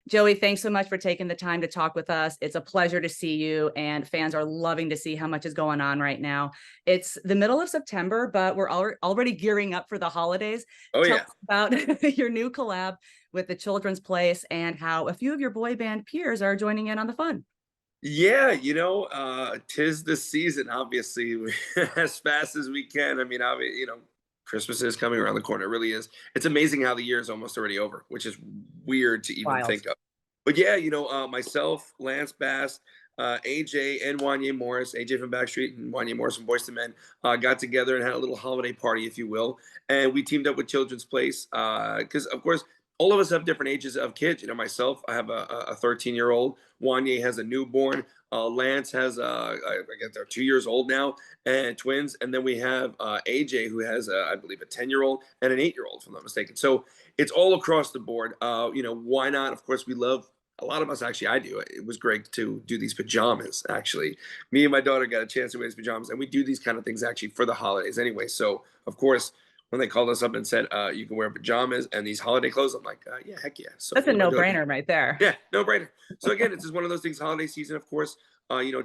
Joey, thanks so much for taking the time to talk with us. It's a pleasure to see you, and fans are loving to see how much is going on right now. It's the middle of September, but we're already gearing up for the holidays. Oh Tell yeah. us about your new collab with the Children's Place and how a few of your boy band peers are joining in on the fun. Yeah, tis the season, obviously, as fast as we can. I mean, Christmas is coming around the corner. It really is. It's amazing how the year is almost already over, which is weird to even Wild. think of. But yeah, myself, Lance Bass, AJ, and Wanyá Morris, AJ from Backstreet and Wanyá Morris from Boyz II Men, got together and had a little holiday party, if you will. And we teamed up with Children's Place because, of course, all of us have different ages of kids. Myself, I have a 13-year-old. Wanye has a newborn. Lance has, I guess they're 2 years old now, and twins. And then we have AJ, who has, I believe, a 10-year-old and an 8-year-old, if I'm not mistaken. So it's all across the board. Why not? Of course, we love. A lot of us actually, I do. It was great to do these pajamas. Actually, me and my daughter got a chance to wear these pajamas, and we do these kind of things actually for the holidays anyway. So of course, when they called us up and said you can wear pajamas and these holiday clothes, I'm like, yeah, heck yeah. So That's a no-brainer right there. yeah, no brainer. So again, it's just one of those things. Holiday season, of course.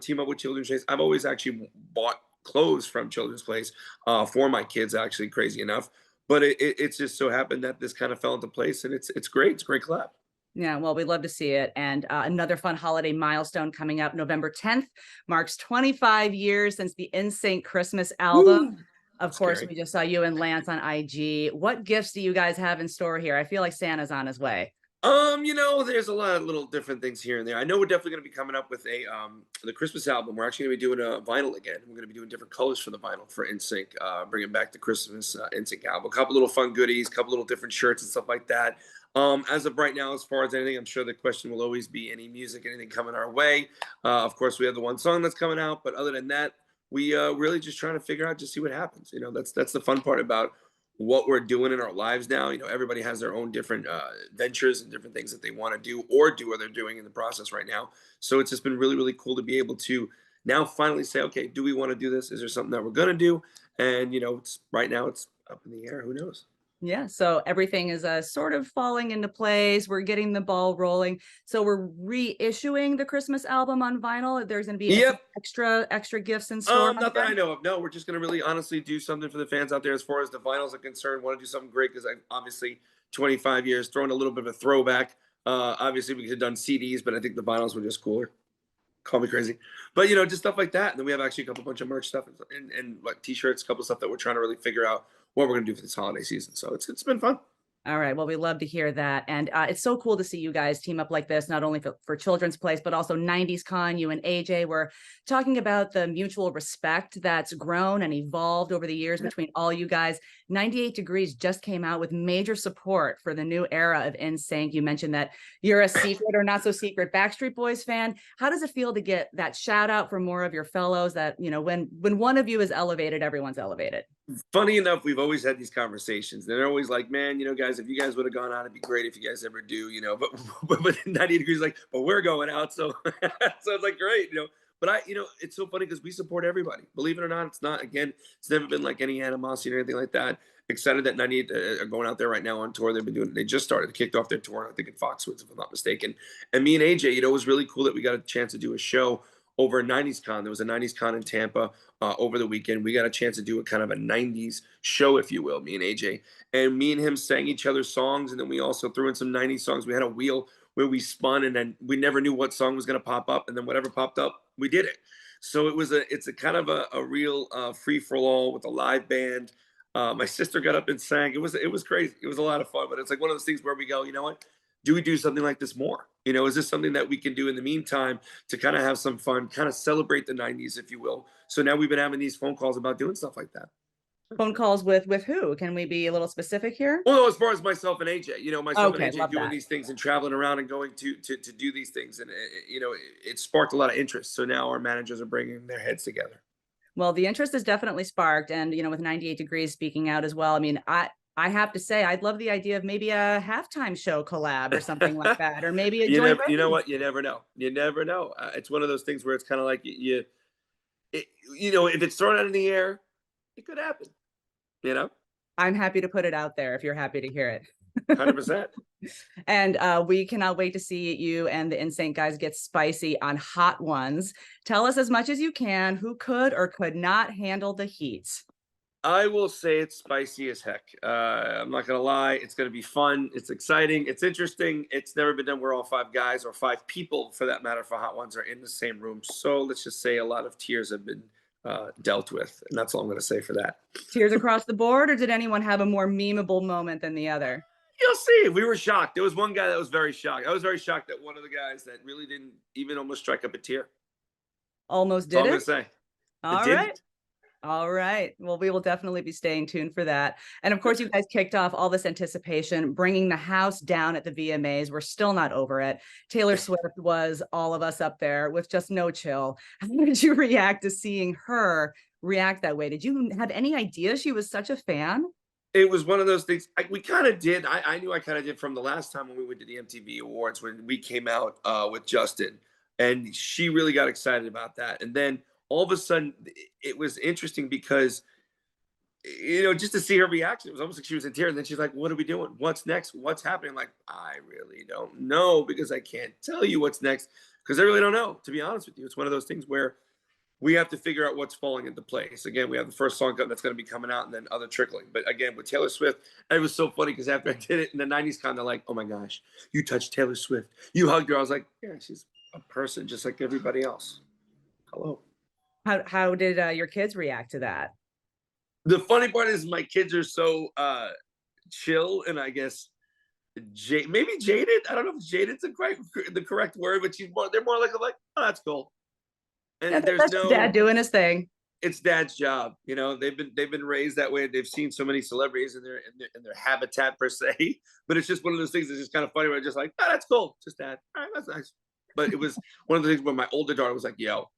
Team up with Children's Place. I've always actually bought clothes from Children's Place for my kids. Actually, crazy enough, but it's just so happened that this kind of fell into place, and it's great. It's a great collab. Yeah, well, we'd love to see it. And another fun holiday milestone coming up November 10th marks 25 years since the NSYNC Christmas album. Woo! Of course, Scary. we just saw you and Lance on IG. What gifts do you guys have in store here? I feel like Santa's on his way. There's a lot of little different things here and there. I know we're definitely going to be coming up with a the Christmas album. We're actually going to be doing a vinyl again. We're going to be doing different colors for the vinyl for NSYNC, bringing back the Christmas NSYNC album. A couple little fun goodies, a couple little different shirts and stuff like that. As of right now, as far as anything, I'm sure the question will always be any music, anything coming our way. Of course, we have the one song that's coming out, but other than that, we really just trying to figure out, just see what happens. That's the fun part about what we're doing in our lives now. Everybody has their own different ventures and different things that they want to do or they're doing in the process right now. So it's just been really, really cool to be able to now finally say, okay, do we want to do this? Is there something that we're going to do? And, it's right now it's up in the air. Who knows? Yeah, so everything is sort of falling into place. We're getting the ball rolling. So we're reissuing the Christmas album on vinyl. There's going to be some Yep. extra gifts in store. Not that I know of. No, we're just gonna really honestly do something for the fans out there as far as the vinyls are concerned. Want to do something great because I obviously 25 years throwing a little bit of a throwback. Obviously we could have done CDs, but I think the vinyls were just cooler. Call me crazy, but just stuff like that. And then we have actually a couple bunch of merch stuff and like t-shirts, a couple stuff that we're trying to really figure out what we're gonna do for this holiday season. So it's been fun. All right. Well, we love to hear that. And it's so cool to see you guys team up like this, not only for Children's Place, but also 90s Con. You and AJ were talking about the mutual respect that's grown and evolved over the years between all you guys. 98 Degrees just came out with major support for the new era of NSYNC. You mentioned that you're a secret or not so secret Backstreet Boys fan. How does it feel to get that shout out from more of your fellows that, when one of you is elevated, everyone's elevated? Funny enough, we've always had these conversations. They're always like, "Man, guys, if you guys would have gone out, it'd be great if you guys ever do." But 90 degrees, like, but we're going out, so so it's like great. But it's so funny because we support everybody. Believe it or not, it's not again, it's never been like any animosity or anything like that. Excited that 98 are going out there right now on tour. They just started, kicked off their tour, I think in Foxwoods, if I'm not mistaken. And me and AJ, it was really cool that we got a chance to do a show over a 90s con. There was a 90s con in Tampa over the weekend. We got a chance to do a kind of a 90s show, if you will, me and AJ. And me and him sang each other's songs. And then we also threw in some 90s songs. We had a wheel where we spun and then we never knew what song was going to pop up. And then whatever popped up, we did it. So it's a kind of a real free for all with a live band. My sister got up and sang. It was crazy. It was a lot of fun, but it's like one of those things where we go, you know what? Do we do something like this more? Is this something that we can do in the meantime to kind of have some fun, kind of celebrate the 90s, if you will? So now we've been having these phone calls about doing stuff like that. Phone calls with who? Can we be a little specific here? Well, no, as far as myself and AJ, myself and Okay, AJ love doing that. these things and traveling around and going to do these things, and it sparked a lot of interest. So now our managers are bringing their heads together. Well, the interest is definitely sparked, and with 98 Degrees speaking out as well. I mean, I have to say, I'd love the idea of maybe a halftime show collab or something like that, or maybe a joint You know record. what? You never know. You never know. It's one of those things where it's kind of like if it's thrown out in the air, it could happen. You know. I'm happy to put it out there if you're happy to hear it. 100%. And we cannot wait to see you and the NSYNC guys get spicy on Hot Ones. Tell us as much as you can, who could or could not handle the heat? I will say it's spicy as heck. I'm not gonna lie. It's gonna be fun. It's exciting. It's interesting. It's never been done where all 5 guys or 5 people, for that matter, for Hot Ones are in the same room. So let's just say a lot of tears have been dealt with, and that's all I'm gonna say for that. Tears across the board, or did anyone have a more memeable moment than the other? You'll see. We were shocked. There was one guy that was very shocked. I was very shocked that one of the guys that really didn't even almost strike up a tear. Almost That's all did I'm it? gonna say. All It right. didn't. All right. Well, we will definitely be staying tuned for that. And of course, you guys kicked off all this anticipation, bringing the house down at the VMAs. We're still not over it. Taylor Swift was all of us up there with just no chill. How did you react to seeing her react that way? Did you have any idea she was such a fan? It was one of those things we kind of did. I knew I kind of did from the last time when we went to the MTV Awards when we came out with Justin, and she really got excited about that. And then all of a sudden, it was interesting because just to see her reaction, it was almost like she was in tears. And then she's like, "What are we doing? What's next? What's happening?" I'm like, I really don't know because I can't tell you what's next because I really don't know. To be honest with you, it's one of those things where we have to figure out what's falling into place. Again, we have the first song that's going to be coming out and then other trickling. But again, with Taylor Swift, it was so funny because after I did it in the 90s, kind of like, oh my gosh, you touched Taylor Swift. You hugged her. I was like, yeah, she's a person just like everybody else. Hello. How did your kids react to that? The funny part is my kids are so chill and I guess maybe jaded. I don't know if jaded's the correct word, but they're more like, oh, that's cool. And Yeah, there's that's no dad doing his thing. It's dad's job. They've been raised that way. They've seen so many celebrities in their habitat per se, but it's just one of those things that's just kind of funny. Where I'm just like, oh, that's cool, just dad. All right, that's nice. But it was one of the things where my older daughter was like, yo,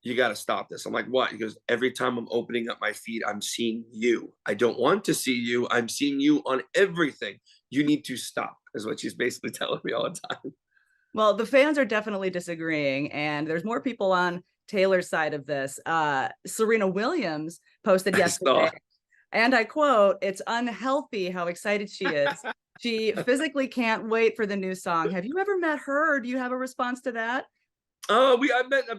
you got to stop this. I'm like, what? He goes, every time I'm opening up my feed, I'm seeing you. I don't want to see you. I'm seeing you on everything. You need to stop, is what she's basically telling me all the time. Well, the fans are definitely disagreeing, and there's more people on Taylor's side of this. Serena Williams posted yesterday, and I quote, "It's unhealthy how excited she is. She physically can't wait for the new song." Have you ever met her, or do you have a response to that? I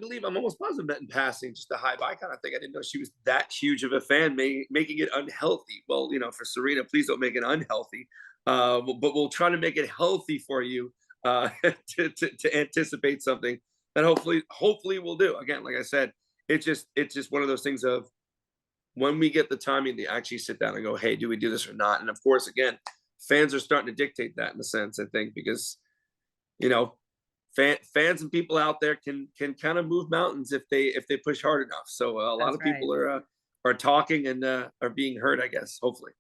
believe I'm almost positive met in passing, just a hi bye kind of thing. I didn't know she was that huge of a fan, making it unhealthy. Well, for Serena, please don't make it unhealthy. But we'll try to make it healthy for you to anticipate something that hopefully we'll do. Again, like I said, it's just one of those things of when we get the timing to actually sit down and go, hey, do we do this or not? And of course, again, fans are starting to dictate that in a sense, I think, because fans and people out there can kind of move mountains if they push hard enough. So a lot of people are talking and are being heard, I guess, hopefully.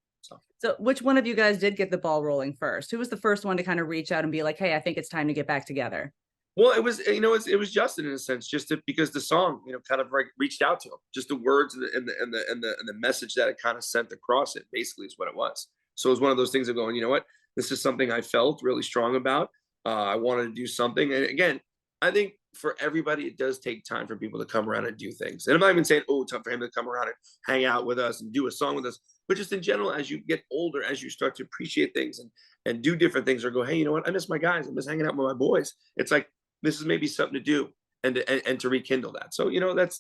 So which one of you guys did get the ball rolling first? Who was the first one to kind of reach out and be like, hey, I think it's time to get back together? Well, it was Justin in a sense, because the song, kind of like reached out to him. Just the words and the message that it kind of sent across it, basically, is what it was. So it was one of those things of going, you know what, this is something I felt really strong about. I wanted to do something, and again, I think for everybody, it does take time for people to come around and do things. And I'm not even saying, oh, it's time for him to come around and hang out with us and do a song with us, but just in general, as you get older, as you start to appreciate things and do different things, or go, hey, you know what, I miss my guys, I miss hanging out with my boys. It's like, this is maybe something to do and to rekindle that. So,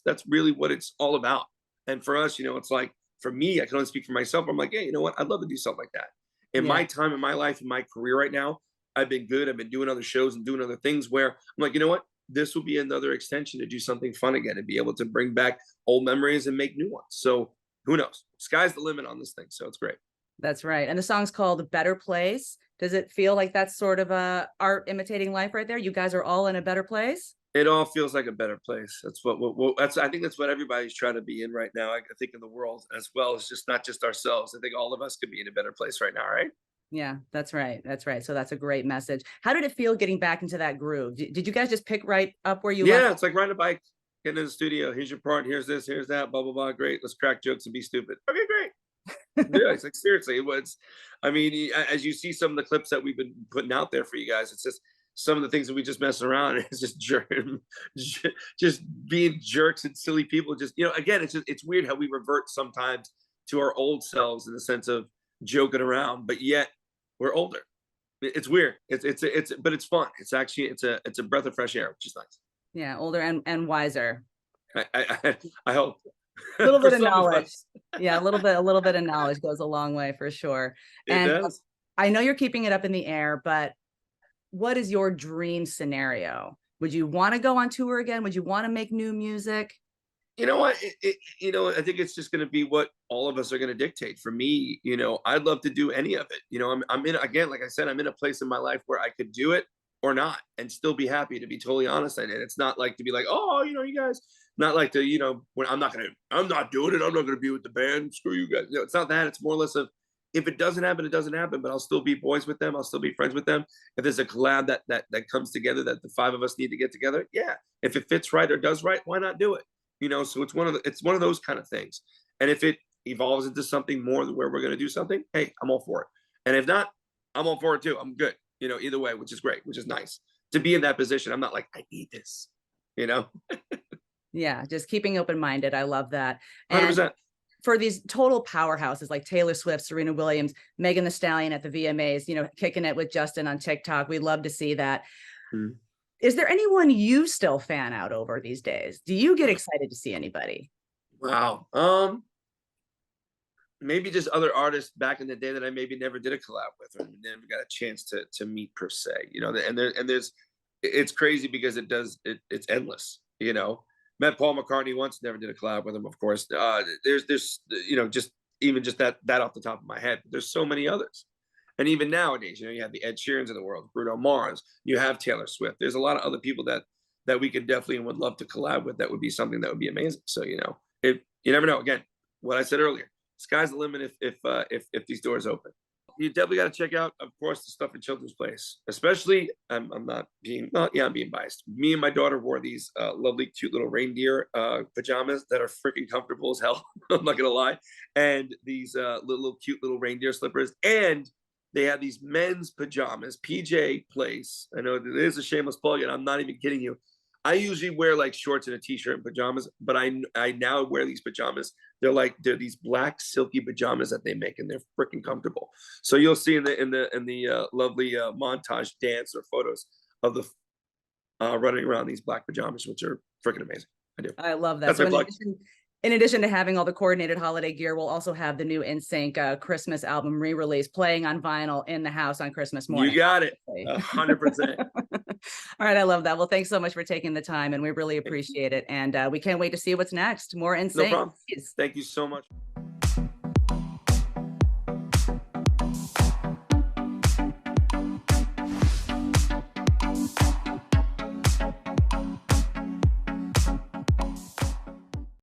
that's really what it's all about. And for us, it's like, for me, I can only speak for myself. I'm like, hey, you know what? I'd love to do something like that. In my time, in my life, in my career right now, I've been good. I've been doing other shows and doing other things where I'm like, you know what? This will be another extension to do something fun again and be able to bring back old memories and make new ones. So who knows? Sky's the limit on this thing. So it's great. That's right. And the song's called Better Place. Does it feel like that's sort of a art imitating life right there? You guys are all in a better place? It all feels like a better place. That's I think that's what everybody's trying to be in right now. I think in the world, as well as just not just ourselves. I think all of us could be in a better place right now, right? Yeah, that's right. That's right. So that's a great message. How did it feel getting back into that groove? Did you guys just pick right up where you left? It's like riding a bike, getting in the studio. Here's your part. Here's this. Here's that. Blah, blah, blah. Great. Let's crack jokes and be stupid. Okay, great. Yeah, it's like, seriously, as you see some of the clips that we've been putting out there for you guys, it's just some of the things that we just mess around. It's just being jerks and silly people. Just, again, it's weird how we revert sometimes to our old selves in the sense of joking around, but yet we're older. It's weird. But it's fun. It's actually, it's a breath of fresh air, which is nice. Yeah, older and wiser. I hope. A little For bit of some of knowledge. us, Yeah, a little bit of knowledge goes a long way for sure. it And does. I know you're keeping it up in the air, but what is your dream scenario? Would you want to go on tour again? Would you want to make new music? You know what? I think it's just going to be what all of us are going to dictate. For me, I'd love to do any of it. I'm in, again, like I said, I'm in a place in my life where I could do it or not and still be happy, to be totally honest. And it's not like to be like, oh, you guys, not like when I'm not doing it. I'm not going to be with the band. Screw you guys. It's not that. It's more or less of, if it doesn't happen, it doesn't happen, but I'll still be boys with them. I'll still be friends with them. If there's a collab that comes together, that the five of us need to get together. Yeah. If it fits right or does right, why not do it? So it's one of those kind of things. And if it evolves into something more where we're going to do something, hey, I'm all for it. And if not, I'm all for it too. I'm good, either way, which is great, which is nice to be in that position. I'm not like, I need this, Yeah, just keeping open-minded. I love that. And 100%. For these total powerhouses like Taylor Swift, Serena Williams, Megan Thee Stallion at the VMAs, kicking it with Justin on TikTok. We love to see that. Mm. Is there anyone you still fan out over these days? Do you get excited to see anybody? Wow. Maybe just other artists back in the day that I maybe never did a collab with, or never got a chance to meet per se. It's crazy because it's endless. Met Paul McCartney once, never did a collab with him, of course. There's just even just that off the top of my head. But there's so many others. And even nowadays, you have the Ed Sheerans of the world, Bruno Mars, you have Taylor Swift. There's a lot of other people that we could definitely and would love to collab with. That would be something that would be amazing. So, you never know. Again, what I said earlier, sky's the limit if these doors open. You definitely got to check out, of course, the stuff in Children's Place. Especially, I'm being biased. Me and my daughter wore these lovely, cute little reindeer pajamas that are freaking comfortable as hell. I'm not gonna lie. And these little cute little reindeer slippers. And they have these men's pajamas, PJ Place. I know it is a shameless plug, and I'm not even kidding you. I usually wear like shorts and a t-shirt and pajamas, but I now wear these pajamas. They're these black silky pajamas that they make, and they're freaking comfortable. So you'll see in the lovely montage dance or photos of the running around these black pajamas, which are freaking amazing. I do. I love that. That's So my plug. in addition to having all the coordinated holiday gear, we'll also have the new NSYNC Christmas album re-release playing on vinyl in the house on Christmas morning. You got it. 100%. All right. I love that. Well, thanks so much for taking the time, and we really appreciate it. And we can't wait to see what's next. More NSYNC. No problem. Thank you so much.